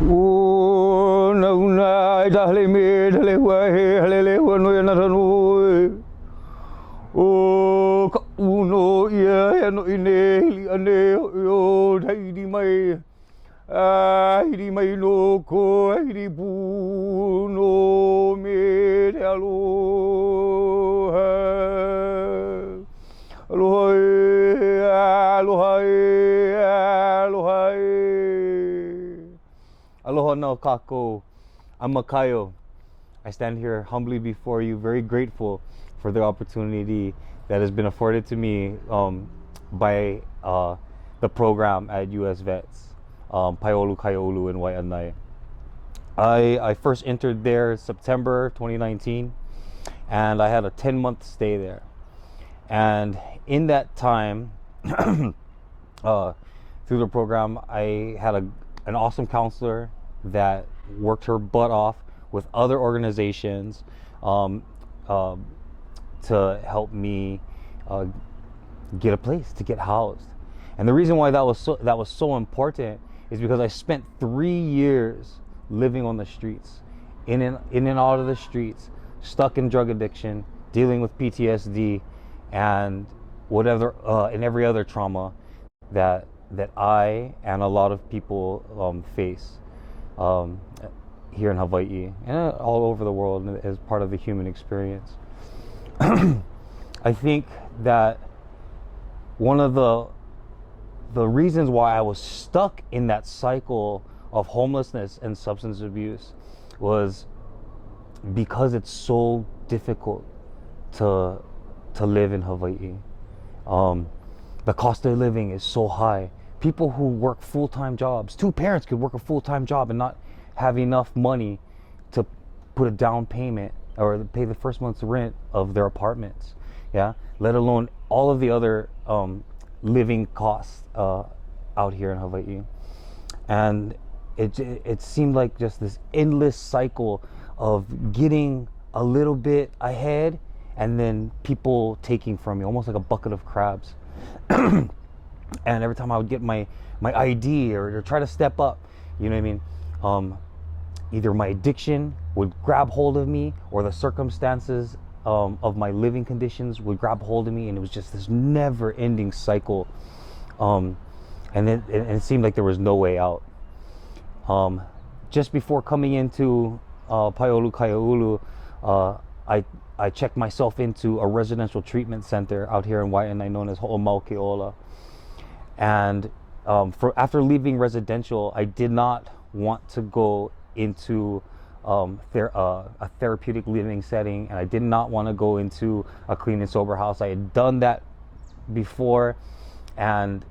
O na una dale me dale wa he halele wa no na no. O ka uno ia no ine li ane o dai di mai. Ai di mai no ko ai di bu no me de aloha. Aloha aloha aloha. Aloha no kako. I'm Makaio. I stand here humbly before you, very grateful for the opportunity that has been afforded to me by the program at U.S.VETS, Paiolu Kaiolu in Wai'anae. I first entered there September 2019, and I had a 10-month stay there. And in that time, through the program, I had an awesome counselor that worked her butt off with other organizations to help me get a place, to get housed. And the reason why that was so important is because I spent 3 years living on the streets, in and out of the streets, stuck in drug addiction, dealing with PTSD, and whatever and every other trauma that I and a lot of people face here in Hawaii and all over the world as part of the human experience. I think that one of the reasons why I was stuck in that cycle of homelessness and substance abuse was because it's so difficult to live in Hawaii. The cost of living is so high. People who work full-time jobs, 2 parents could work a full-time job and not have enough money to put a down payment or pay the first month's rent of their apartments, yeah, let alone all of the other living costs out here in Hawaii. And it seemed like just this endless cycle of getting a little bit ahead and then people taking from you, almost like a bucket of crabs. And every time I would get my ID or try to step up, you know what I mean, either my addiction would grab hold of me or the circumstances of my living conditions would grab hold of me, and it was just this never-ending cycle, and it seemed like there was no way out. Just before coming into Paiolu Kaiolu, I checked myself into a residential treatment center out here in Wai'anae known as Ho'omaukeola. And after leaving residential, I did not want to go into a therapeutic living setting, and I did not want to go into a clean and sober house. I had done that before, and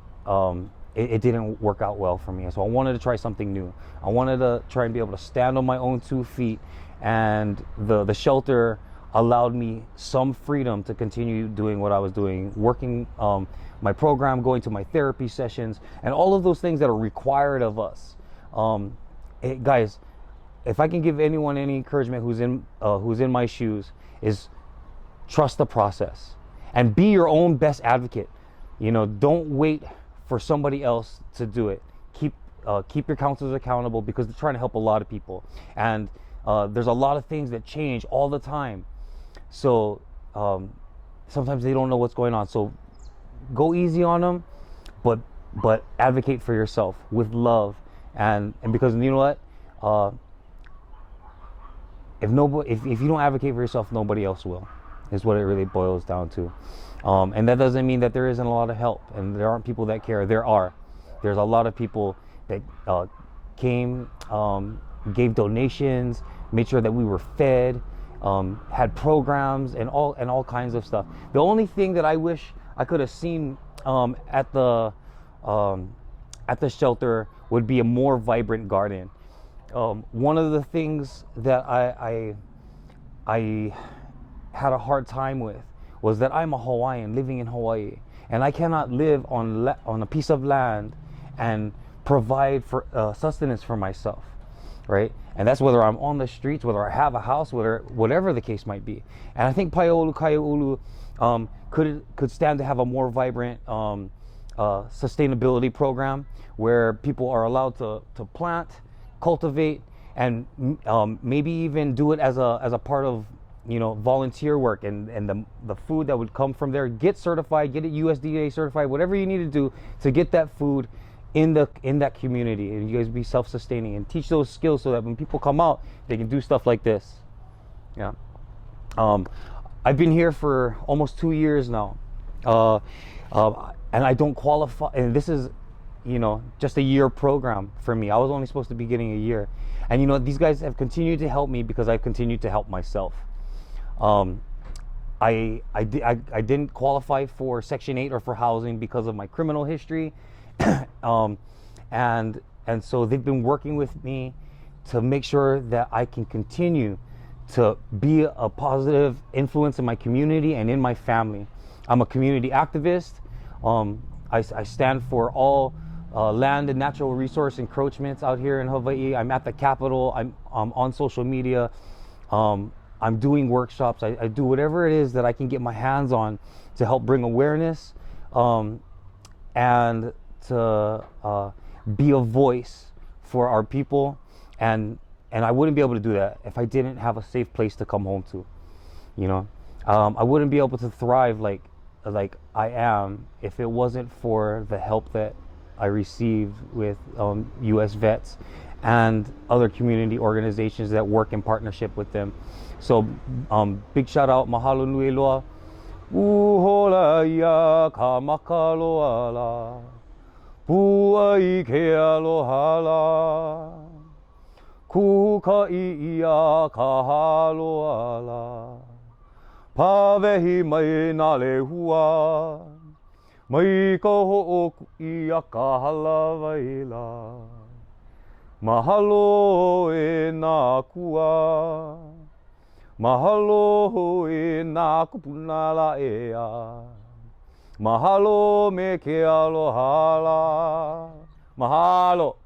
it didn't work out well for me. So I wanted to try something new. I wanted to try and be able to stand on my own 2 feet, and the shelter allowed me some freedom to continue doing what I was doing, working my program, going to my therapy sessions, and all of those things that are required of us. Guys, if I can give anyone any encouragement who's in my shoes, is trust the process and be your own best advocate. You know, don't wait for somebody else to do it. Keep your counselors accountable, because they're trying to help a lot of people, and there's a lot of things that change all the time. So sometimes they don't know what's going on. So go easy on them, but advocate for yourself with love, and because you know what, if you don't advocate for yourself, nobody else will, is what it really boils down to. And that doesn't mean that there isn't a lot of help and there aren't people that care. There's a lot of people that came, gave donations, made sure that we were fed, had programs and all kinds of stuff. The only thing that I wish I could have seen at the shelter would be a more vibrant garden. One of the things that I had a hard time with was that I'm a Hawaiian living in Hawaii, and I cannot live on a piece of land and provide for sustenance for myself, right? And that's whether I'm on the streets, whether I have a house, whatever the case might be. And I think Paiolu Kaiolu could stand to have a more vibrant sustainability program where people are allowed to plant cultivate and maybe even do it as a part of, you know, volunteer work, and the food that would come from there, get certified, get it USDA certified, whatever you need to do to get that food in that community, and you guys be self-sustaining and teach those skills so that when people come out, they can do stuff like this. Yeah. I've been here for almost 2 years now, and I don't qualify, and this is, you know, just a year program for me. I was only supposed to be getting a year, and you know, these guys have continued to help me because I've continued to help myself. I didn't qualify for Section 8 or for housing because of my criminal history, and so they've been working with me to make sure that I can continue to be a positive influence in my community and in my family. I'm a community activist. I stand for all land and natural resource encroachments out here in Hawaii. I'm at the Capitol. I'm on social media. I'm doing workshops. I do whatever it is that I can get my hands on to help bring awareness, and to be a voice for our people. And I wouldn't be able to do that if I didn't have a safe place to come home to. You know, I wouldn't be able to thrive like I am if it wasn't for the help that I received with U.S.VETS and other community organizations that work in partnership with them. So big shout out, mahalo nui loa. Uhola ia ka makaloa la, pua i ke aloha la, kuka i ia ka haloa la, pawehi mai nā lehua, mai ka ho'oku i a ka halawai la. Mahalo e nā kua, mahalo e nā kupuna la ea, mahalo me ke aloha la, mahalo.